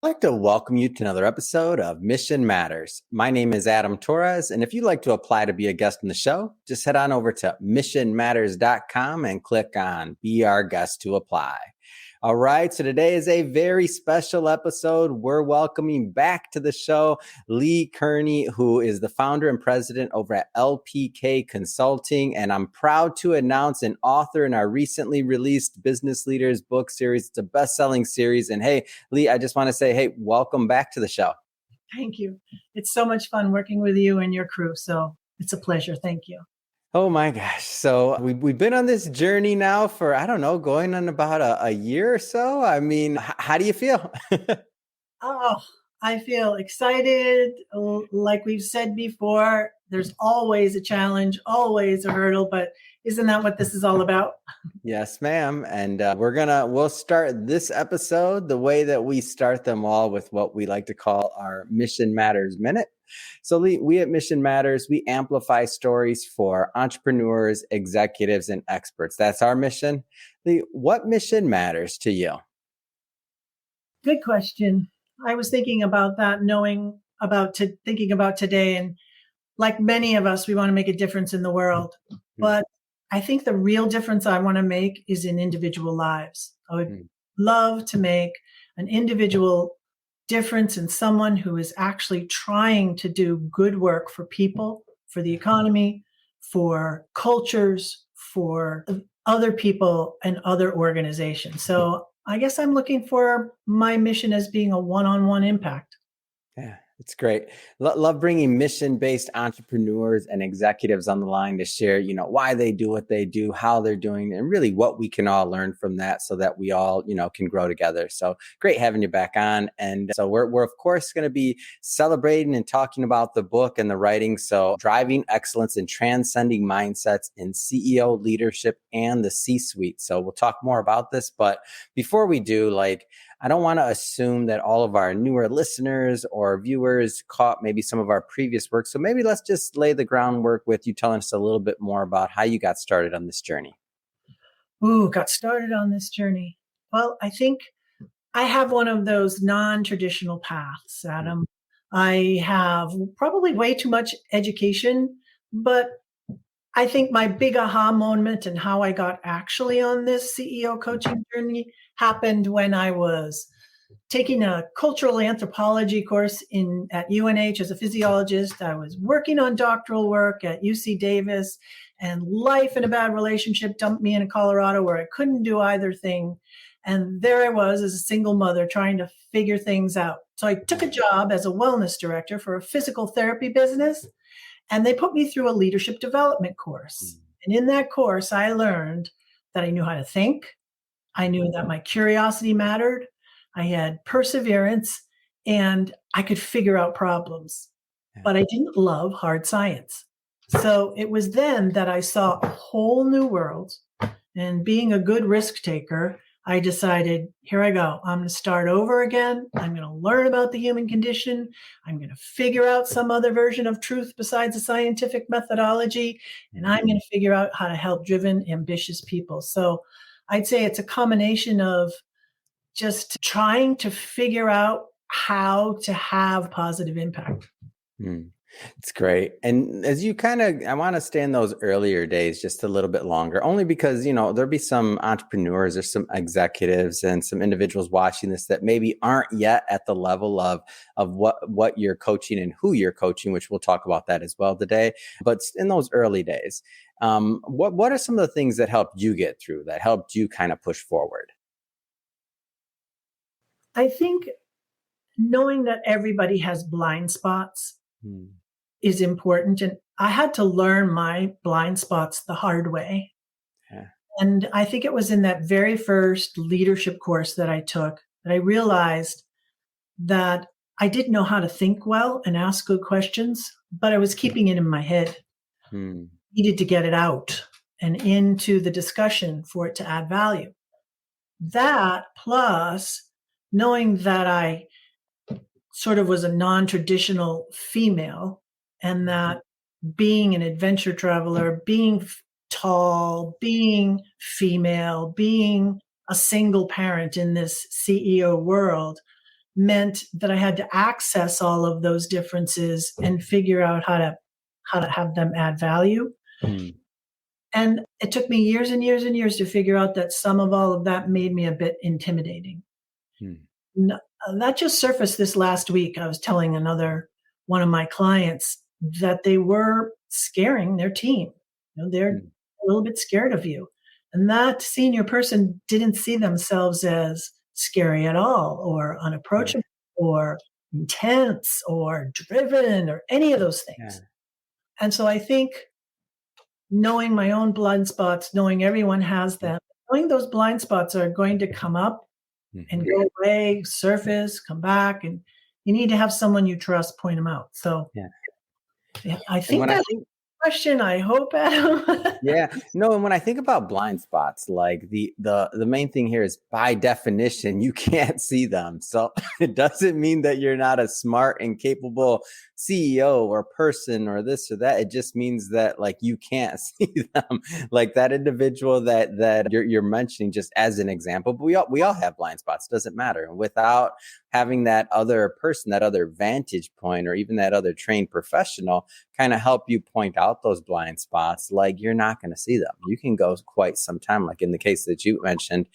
I'd like to welcome you to another episode of Mission Matters. My name is Adam Torres, and if you'd like to apply to be a guest on the show, just head on over to missionmatters.com and click on Be Our Guest to apply. All right, so today is a very special episode. We're welcoming back to the show Lee Kearney, who is the founder and president over at LPK Consulting. And I'm proud to announce an author in our recently released Business Leaders book series. It's a best-selling series. And hey, Lee, I just want to say, hey, welcome back to the show. Thank you. It's so much fun working with you and your crew. So it's a pleasure. Thank you. Oh my gosh. So we've been on this journey now for, I don't know, going on about a year or so. I mean, how do you feel? Oh, I feel excited. Like we've said before, there's always a challenge, always a hurdle, but isn't that what this is all about? Yes, ma'am. And we'll start this episode the way that we start them all with what we like to call our Mission Matters Minute. So Lee, we at Mission Matters, we amplify stories for entrepreneurs, executives, and experts. That's our mission. Lee, what mission matters to you? Good question. I was thinking about that, thinking about today. And like many of us, we want to make a difference in the world. But I think the real difference I want to make is in individual lives. I would love to make an individual difference in someone who is actually trying to do good work for people, for the economy, for cultures, for other people and other organizations. So I guess I'm looking for my mission as being a one-on-one impact. Yeah, it's great. Love bringing mission-based entrepreneurs and executives on the line to share, why they do what they do, how they're doing, and really what we can all learn from that so that we all, can grow together. So great having you back on. And so we're of course going to be celebrating and talking about the book and the writing. So driving excellence and transcending mindsets in CEO leadership and the C-suite. So we'll talk more about this. But before we do, I don't want to assume that all of our newer listeners or viewers caught maybe some of our previous work. So maybe let's just lay the groundwork with you telling us a little bit more about how you got started on this journey. Got started on this journey. Well, I think I have one of those non-traditional paths, Adam. I have probably way too much education, but I think my big aha moment and how I got actually on this CEO coaching journey happened when I was taking a cultural anthropology course at UNH as a physiologist. I was working on doctoral work at UC Davis, and life in a bad relationship dumped me in Colorado where I couldn't do either thing. And there I was as a single mother trying to figure things out. So I took a job as a wellness director for a physical therapy business. And they put me through a leadership development course. And in that course, I learned that I knew how to think. I knew that my curiosity mattered. I had perseverance and I could figure out problems, but I didn't love hard science. So it was then that I saw a whole new world. And being a good risk taker, I decided, here I go. I'm going to start over again. I'm going to learn about the human condition. I'm going to figure out some other version of truth besides the scientific methodology. And I'm going to figure out how to help driven, ambitious people. So I'd say it's a combination of just trying to figure out how to have positive impact. It's great. And as you I want to stay in those earlier days just a little bit longer, only because, there'll be some entrepreneurs or some executives and some individuals watching this that maybe aren't yet at the level of what you're coaching and who you're coaching, which we'll talk about that as well today. But in those early days, what are some of the things that helped you get through, that helped you kind of push forward? I think knowing that everybody has blind spots is important. And I had to learn my blind spots the hard way. Yeah. And I think it was in that very first leadership course that I took that I realized that I didn't know how to think well and ask good questions, but I was keeping it in my head. Needed to get it out and into the discussion for it to add value. That plus knowing that I sort of was a non-traditional female and that being an adventure traveler, being tall, being female, being a single parent in this CEO world meant that I had to access all of those differences and figure out how to have them add value. Mm, And it took me years and years and years to figure out that some of all of that made me a bit intimidating. mm, N- that just surfaced this last week. I was telling another one of my clients that they were scaring their team. They're mm. a little bit scared of you. And that senior person didn't see themselves as scary at all, or Right. unapproachable, or intense, or driven, or any of those Yeah. things. And so I think knowing my own blind spots, knowing everyone has Mm, them, knowing those blind spots are going to come up and mhm. go away, surface, come back, and you need to have someone you trust point them out. So, Yeah. yeah, I And think when I that's think a question, I hope, Adam. Yeah, no, and when I think about blind spots, like the main thing here is by definition you can't see them. So it doesn't mean that you're not a smart and capable CEO or person or this or that. It just means that like you can't see them. Like that individual that you're mentioning just as an example, but we all have blind spots, doesn't matter. And without having that other person, that other vantage point, or even that other trained professional kind of help you point out those blind spots, like you're not going to see them. You can go quite some time, like in the case that you mentioned,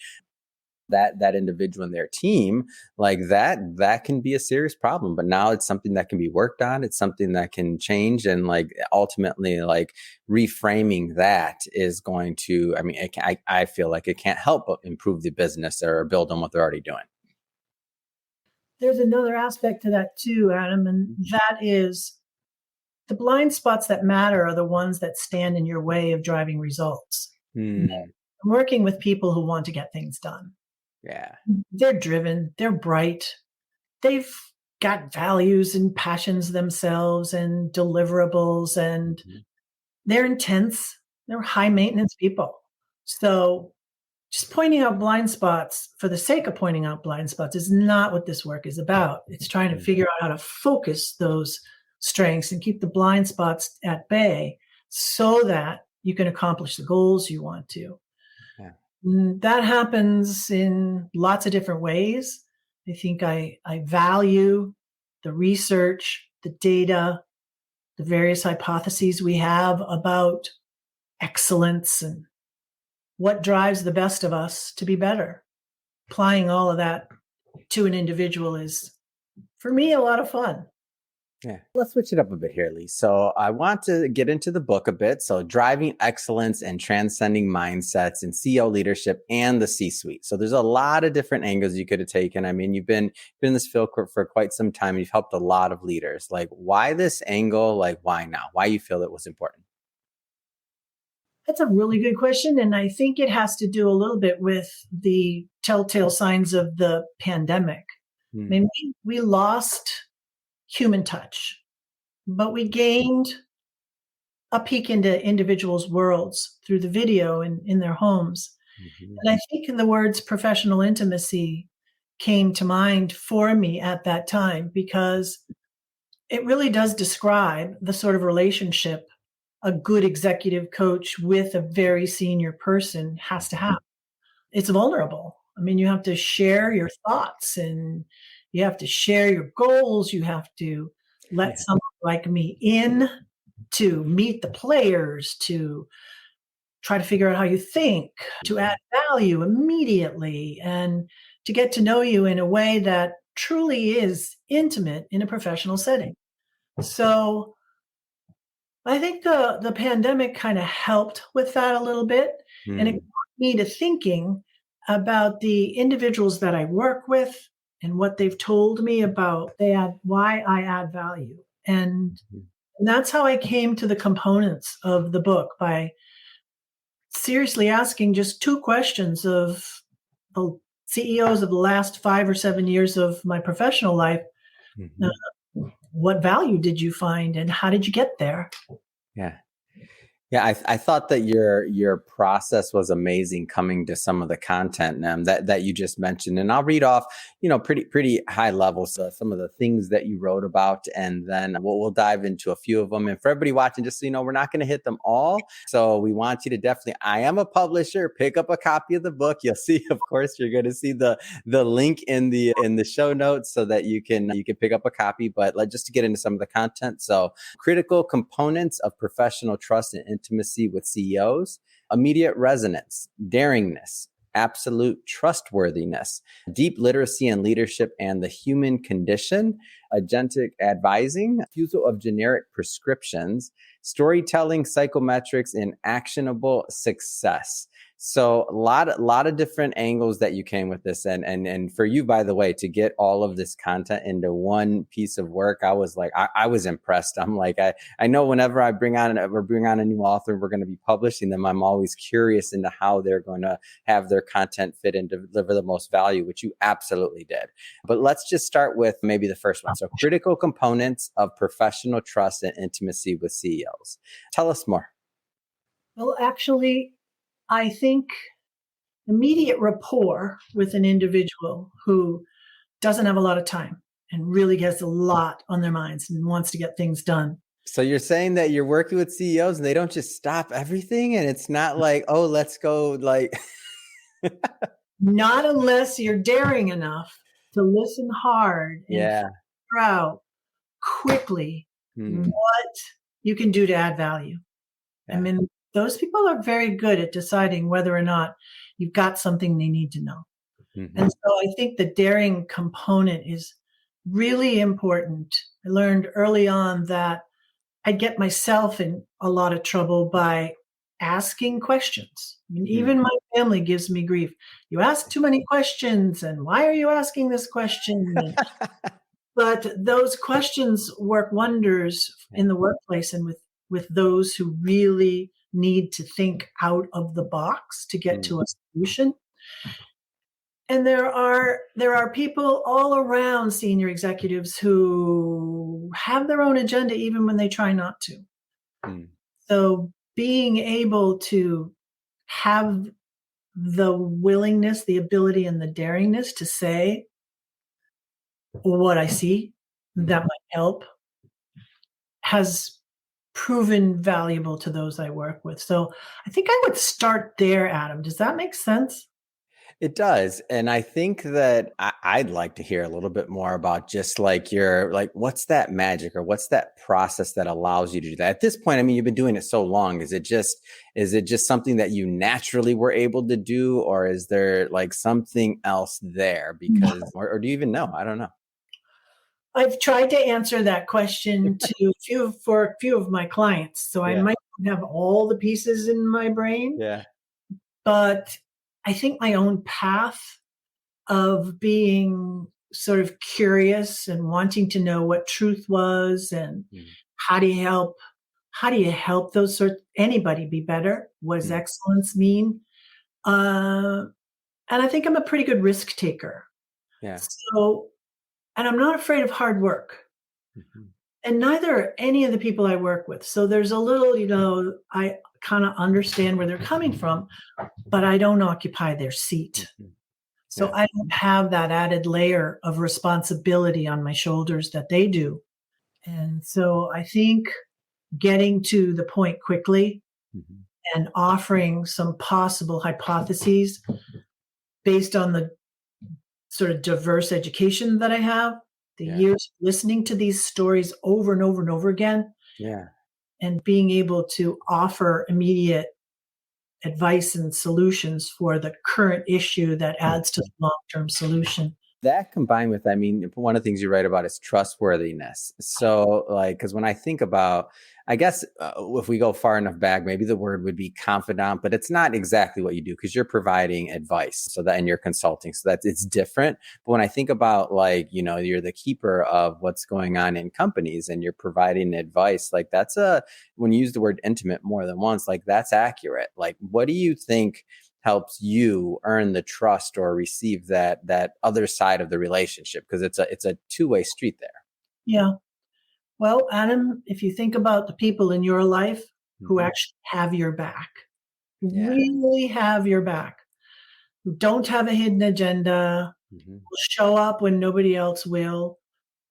that individual and their team, like that can be a serious problem. But now it's something that can be worked on. It's something that can change, and like ultimately, like reframing that is going to. I mean, I feel like it can't help but improve the business or build on what they're already doing. There's another aspect to that too, Adam, and that is the blind spots that matter are the ones that stand in your way of driving results. Hmm. I'm working with people who want to get things done. Yeah. They're driven, they're bright, they've got values and passions themselves and deliverables, and Mhm. they're intense. They're high maintenance people. So just pointing out blind spots for the sake of pointing out blind spots is not what this work is about. It's trying to Mm. figure out how to focus those strengths and keep the blind spots at bay so that you can accomplish the goals you want to. Yeah. That happens in lots of different ways. I think I value the research, the data, the various hypotheses we have about excellence and what drives the best of us to be better. Applying all of that to an individual is, for me, a lot of fun. Yeah. Let's switch it up a bit here, Lee. So I want to get into the book a bit. So driving excellence and transcending mindsets in CEO leadership and the C-suite. So there's a lot of different angles you could have taken. I mean, you've been in this field for quite some time. You've helped a lot of leaders. Like why this angle? Like why now? Why you feel it was important? That's a really good question. And I think it has to do a little bit with the telltale signs of the pandemic. I Mm, mean, we lost human touch, but we gained a peek into individuals' worlds through the video in their homes. mhm, And I think the words professional intimacy came to mind for me at that time because it really does describe the sort of relationship a good executive coach with a very senior person has to have. It's vulnerable. I mean, you have to share your thoughts and you have to share your goals. You have to let yeah. someone like me in to meet the players, to try to figure out how you think, to add value immediately, and to get to know you in a way that truly is intimate in a professional setting. So I think the pandemic kind of helped with that a little bit, and it got Mm, me to thinking about the individuals that I work with and what they've told me about why I add value. mhm, And that's how I came to the components of the book by seriously asking just two questions of the CEOs of the last 5 or 7 years of my professional life. Uh, mhm. what value did you find and how did you get there? Yeah. Yeah, I thought that your process was amazing coming to some of the content that you just mentioned, and I'll read off, pretty high level, so some of the things that you wrote about, and then we'll dive into a few of them. And for everybody watching, just so you know, we're not going to hit them all, so we want you to definitely. I am a publisher. Pick up a copy of the book. You'll see, of course, you're going to see the link in the show notes so that you can pick up a copy. But just to get into some of the content, so critical components of professional trust and intimacy with CEOs, immediate resonance, daringness, absolute trustworthiness, deep literacy and leadership and the human condition, agentic advising, refusal of generic prescriptions, storytelling, psychometrics, and actionable success. So a lot of different angles that you came with this, and for you, by the way, to get all of this content into one piece of work, I was like, I was impressed. I'm like, I know whenever bring on a new author, we're going to be publishing them. I'm always curious into how they're going to have their content fit and deliver the most value, which you absolutely did. But let's just start with maybe the first one. So critical components of professional trust and intimacy with CEOs. Tell us more. Well, actually, I think immediate rapport with an individual who doesn't have a lot of time and really has a lot on their minds and wants to get things done. So you're saying that you're working with CEOs and they don't just stop everything, and it's not like, oh, let's go like Not unless you're daring enough to listen hard and yeah. figure out quickly what you can do to add value. Yeah. I mean, those people are very good at deciding whether or not you've got something they need to know. Mm-hmm. And so I think the daring component is really important. I learned early on that I'd get myself in a lot of trouble by asking questions. I mean, even my family gives me grief. You ask too many questions, and why are you asking this question? But those questions work wonders in the workplace and with those who really need to think out of the box to get to a solution. And there are people all around senior executives who have their own agenda even when they try not to. So being able to have the willingness, the ability, and the daringness to say what I see that might help has proven valuable to those I work with. So I think I would start there, Adam. Does that make sense? It does. And I think that I'd like to hear a little bit more about just like what's that magic or what's that process that allows you to do that? At this point, I mean, you've been doing it so long. Is it just something that you naturally were able to do, or is there like something else there? Because, or do you even know? I don't know. I've tried to answer that question for a few of my clients. So I might have all the pieces in my brain. Yeah. But I think my own path of being sort of curious and wanting to know what truth was and how do you help anybody be better? What does excellence mean? And I think I'm a pretty good risk taker. Yeah. So, and I'm not afraid of hard work. And neither are any of the people I work with. So there's a little, I kind of understand where they're coming from, but I don't occupy their seat. So I don't have that added layer of responsibility on my shoulders that they do. And so I think getting to the point quickly and offering some possible hypotheses based on the sort of diverse education that I have, the years listening to these stories over and over and over again, and being able to offer immediate advice and solutions for the current issue that adds to the long-term solution. That combined with, I mean, one of the things you write about is trustworthiness. So like, because when I think about, I guess if we go far enough back, maybe the word would be confidant, but it's not exactly what you do because you're providing advice and you're consulting. So that it's different. But when I think about like, you're the keeper of what's going on in companies and you're providing advice, like when you use the word intimate more than once, like that's accurate. Like, what do you think helps you earn the trust or receive that other side of the relationship? Because it's a two-way street there. Yeah. Well, Adam, if you think about the people in your life, who Hmm. actually have your back, who Yeah. really have your back, who don't have a hidden agenda, Hmm. will show up when nobody else will.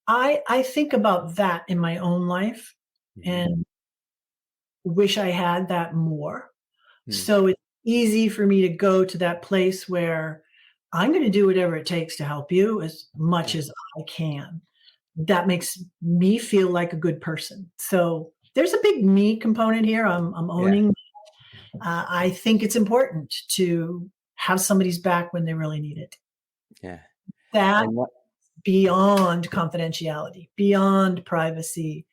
I think about that in my own life Hmm. and wish I had that more. Hmm. So it's easy for me to go to that place where I'm going to do whatever it takes to help you as much Yeah. as I can. That makes me feel like a good person. So there's a big me component here. I'm Yeah. owning. I think it's important to have somebody's back when they really need it. Yeah. That And what beyond confidentiality, beyond privacy.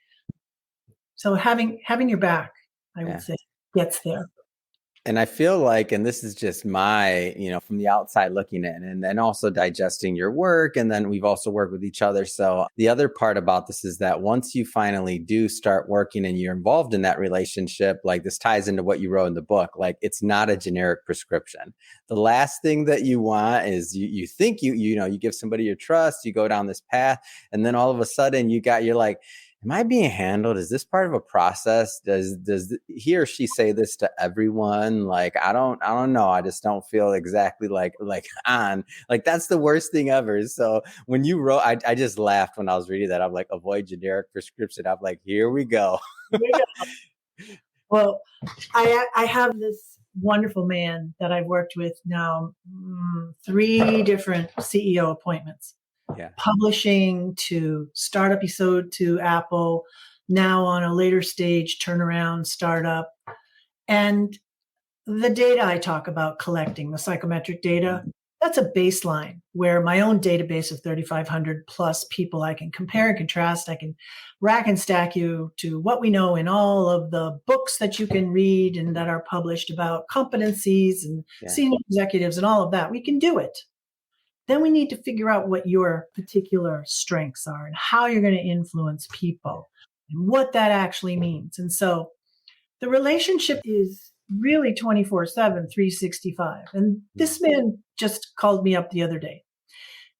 So having your back, I would yeah. say, gets there. And I feel like, and this is just my, from the outside looking in, and then also digesting your work. And then we've also worked with each other. So the other part about this is that once you finally do start working and you're involved in that relationship, like this ties into what you wrote in the book, like it's not a generic prescription. The last thing that you want is you think you give somebody your trust, you go down this path, and then all of a sudden you're like, am I being handled? Is this part of a process? Does he or she say this to everyone? Like, I don't know. I just don't feel exactly like on. Like that's the worst thing ever. So when you wrote, I just laughed when I was reading that. I'm like, avoid generic prescription. I'm like, here we go. Well, I have this wonderful man that I've worked with now, 3 different CEO appointments, Yeah. publishing to startup episode to Apple, now on a later stage turnaround startup. And the data I talk about collecting, the psychometric data, that's a baseline where my own database of 3,500 plus people I can compare and contrast. I can rack and stack you to what we know in all of the books that you can read and that are published about competencies and Yeah. senior executives and all of that. We can do it. Then we need to figure out what your particular strengths are and how you're going to influence people and what that actually means. And so the relationship is really 24/7, 365. And Mm. this man just called me up the other day.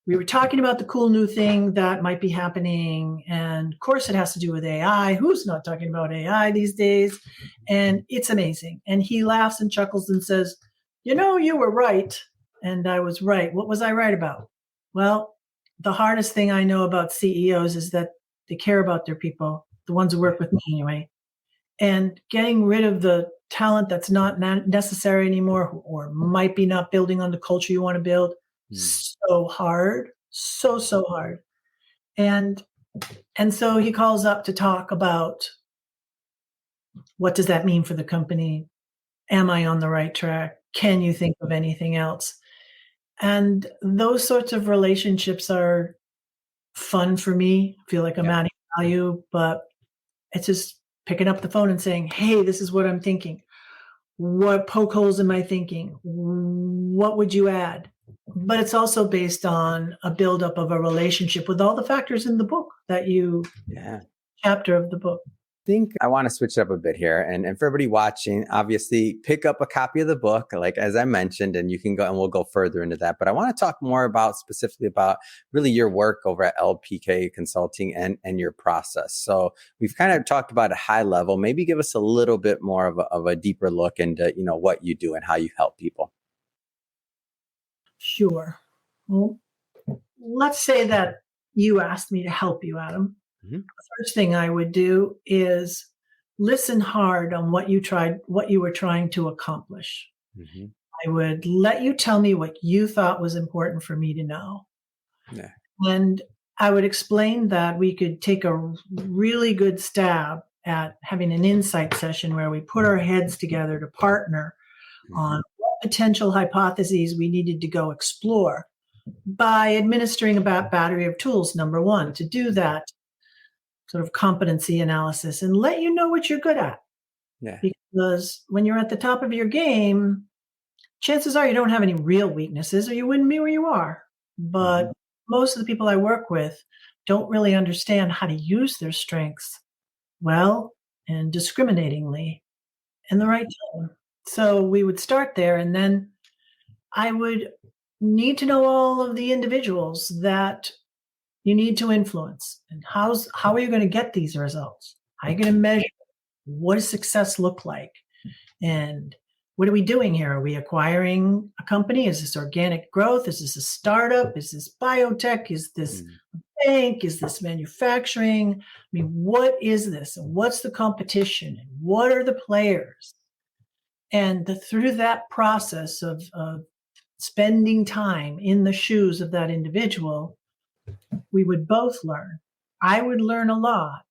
We were talking about the cool new thing that might be happening. And of course, it has to do with AI. Who's not talking about AI these days? And it's amazing. And he laughs and chuckles and says, you were right. And I was right. What was I right about? Well, the hardest thing I know about CEOs is that they care about their people, the ones who work with me anyway, and getting rid of the talent that's not necessary anymore or might be not building on the culture you want to build, Mm. so hard, so hard. And and so he calls up to talk about what does that mean for the company. Am I on the right track? Can you think of anything else? And those sorts of relationships are fun for me. I feel like I'm Yeah. adding value, but it's just picking up the phone and saying, hey, this is what I'm thinking. What poke holes am I thinking? What would you add? But it's also based on a buildup of a relationship with all the factors in the book that you Yeah. chapter of the book. Think I want to switch up a bit here. And for everybody watching, obviously pick up a copy of the book, like as I mentioned, and you can go and we'll go further into that. But I want to talk more about specifically about really your work over at LPK Consulting and your process. So we've kind of talked about a high level. Maybe give us a little bit more of a deeper look into, what you do and how you help people. Sure. Well, let's say that you asked me to help you, Adam. Hmm. First thing I would do is listen hard on what you were trying to accomplish. Hmm. I would let you tell me what you thought was important for me to know. Yeah. And I would explain that we could take a really good stab at having an insight session where we put our heads together to partner Hmm. on what potential hypotheses we needed to go explore by administering a battery of tools, number one, to do that sort of competency analysis and let you know what you're good at. Yeah. Because when you're at the top of your game, chances are you don't have any real weaknesses or you wouldn't be where you are. But Hmm. most of the people I work with don't really understand how to use their strengths well and discriminatingly in the right time. So we would start there, and then I would need to know all of the individuals that you need to influence and how are you going to get these results? How are you going to measure? what does success look like? And what are we doing here? Are we acquiring a company? Is this organic growth? Is this a startup? Is this biotech? Is this Mm. bank? Is this manufacturing? I mean, what is this? And what's the competition? And what are the players? And through that process of spending time in the shoes of that individual, we would both learn. I would learn a lot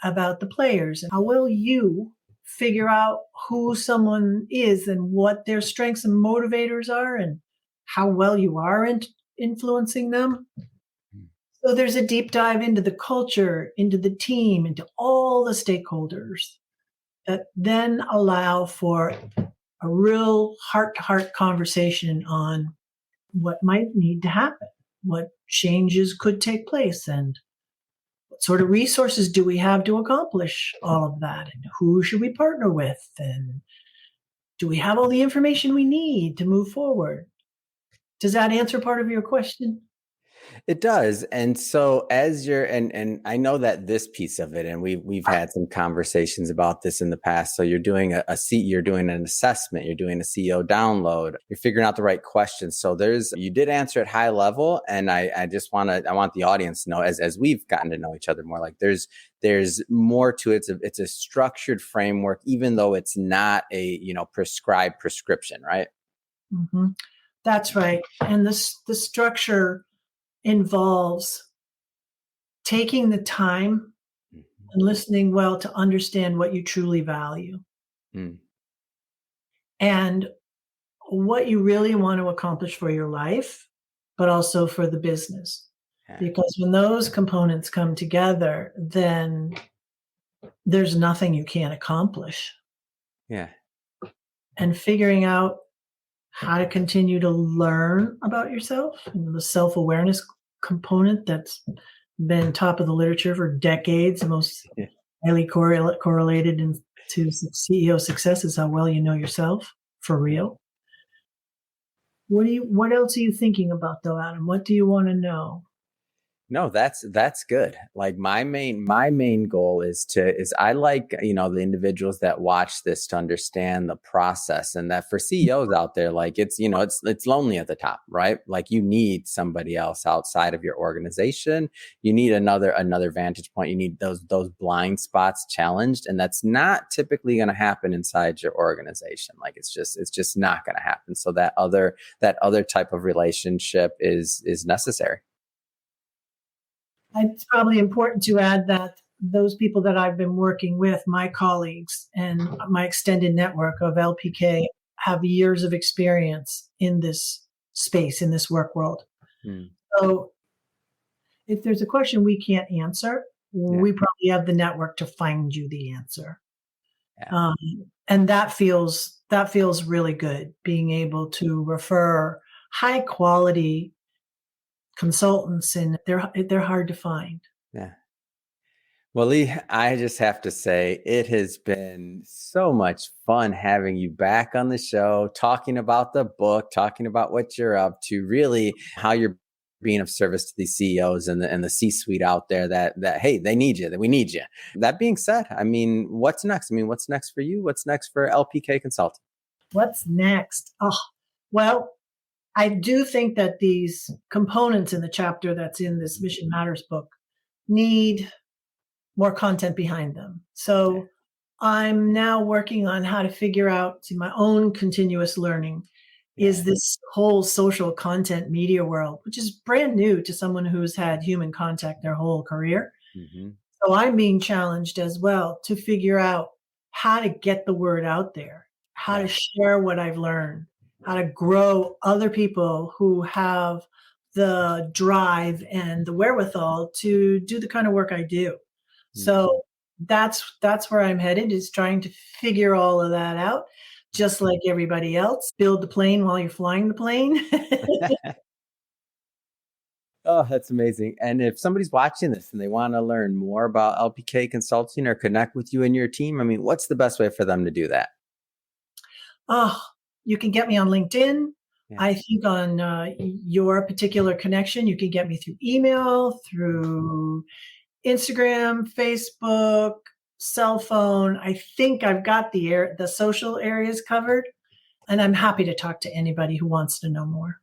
about the players and how will you figure out who someone is and what their strengths and motivators are and how well you are in influencing them. Mm. So there's a deep dive into the culture, into the team, into all the stakeholders that then allow for a real heart to heart conversation on what might need to happen, what changes could take place, and what sort of resources do we have to accomplish all of that, and who should we partner with, and do we have all the information we need to move forward? Does that answer part of your question? It does. And so as you're and I know that this piece of it, and we've had some conversations about this in the past. So you're doing you're doing an assessment, you're doing a CEO download, you're figuring out the right questions. So you did answer at high level. And I just I want the audience to know as we've gotten to know each other more, like there's more to it. It's a structured framework, even though it's not a, prescribed prescription, right? Hmm. That's right. And the structure involves taking the time Mhm. and listening well to understand what you truly value Mm. and what you really want to accomplish for your life, but also for the business. Yeah. Because when those components come together, then there's nothing you can't accomplish. Yeah. And figuring out how to continue to learn about yourself and the self awareness component that's been top of the literature for decades, the most Yeah. highly correlated into CEO success is how well you know yourself for real. What else are you thinking about though, Adam? What do you want to know? No, that's good. Like my main goal is I like, the individuals that watch this to understand the process, and that for CEOs out there, like it's lonely at the top, right? Like you need somebody else outside of your organization. You need another vantage point. You need those blind spots challenged, and that's not typically going to happen inside your organization. Like it's just not going to happen. So that other type of relationship is necessary. It's probably important to add that those people that I've been working with, my colleagues and my extended network of LPK, have years of experience in this space, in this work world. Mm. So if there's a question we can't answer, Yeah. we probably have the network to find you the answer. Yeah. Um, and that feels really good, being able to refer high quality consultants, and they're hard to find. Yeah. Well, Lee, I just have to say it has been so much fun having you back on the show, talking about the book, talking about what you're up to, really how you're being of service to these CEOs and the C-suite out there that hey, they need you, that we need you. That being said, I mean, what's next? I mean, what's next for you? What's next for LPK Consulting? What's next? Oh, well, I do think that these components in the chapter that's in this Mission Matters book need more content behind them. Okay. So I'm now working on how to figure out my own continuous learning Yeah. is this whole social content media world, which is brand new to someone who's had human contact their whole career. Hmm. So I'm being challenged as well to figure out how to get the word out there, how to Yeah. share what I've learned, how to grow other people who have the drive and the wherewithal to do the kind of work I do. Mm. So that's where I'm headed, is trying to figure all of that out, just like everybody else. Build the plane while you're flying the plane. Oh, that's amazing. And if somebody's watching this and they want to learn more about LPK Consulting or connect with you and your team, I mean, what's the best way for them to do that? Oh, you can get me on LinkedIn. Yeah. I think on your particular connection, you can get me through email, through Instagram, Facebook, cell phone. I think I've got the social areas covered, and I'm happy to talk to anybody who wants to know more.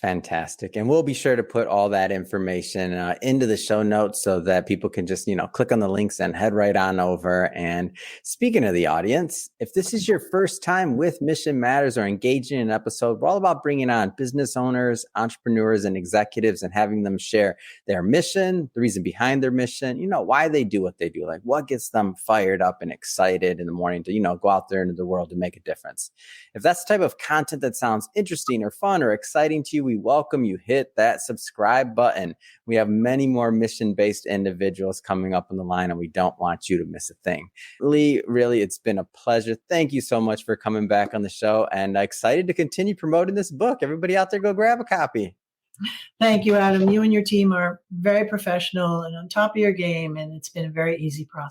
Fantastic. And we'll be sure to put all that information into the show notes so that people can just, click on the links and head right on over. And speaking of the audience, if this is your first time with Mission Matters or engaging in an episode, we're all about bringing on business owners, entrepreneurs, and executives and having them share their mission, the reason behind their mission, why they do what they do, like what gets them fired up and excited in the morning to, go out there into the world to make a difference. If that's the type of content that sounds interesting or fun or exciting to you, we welcome you hit that subscribe button. We have many more mission-based individuals coming up on the line, and we don't want you to miss a thing. Lee, really, it's been a pleasure. Thank you so much for coming back on the show, and excited to continue promoting this book. Everybody out there, go grab a copy. Thank you, Adam. You and your team are very professional and on top of your game, and it's been a very easy process.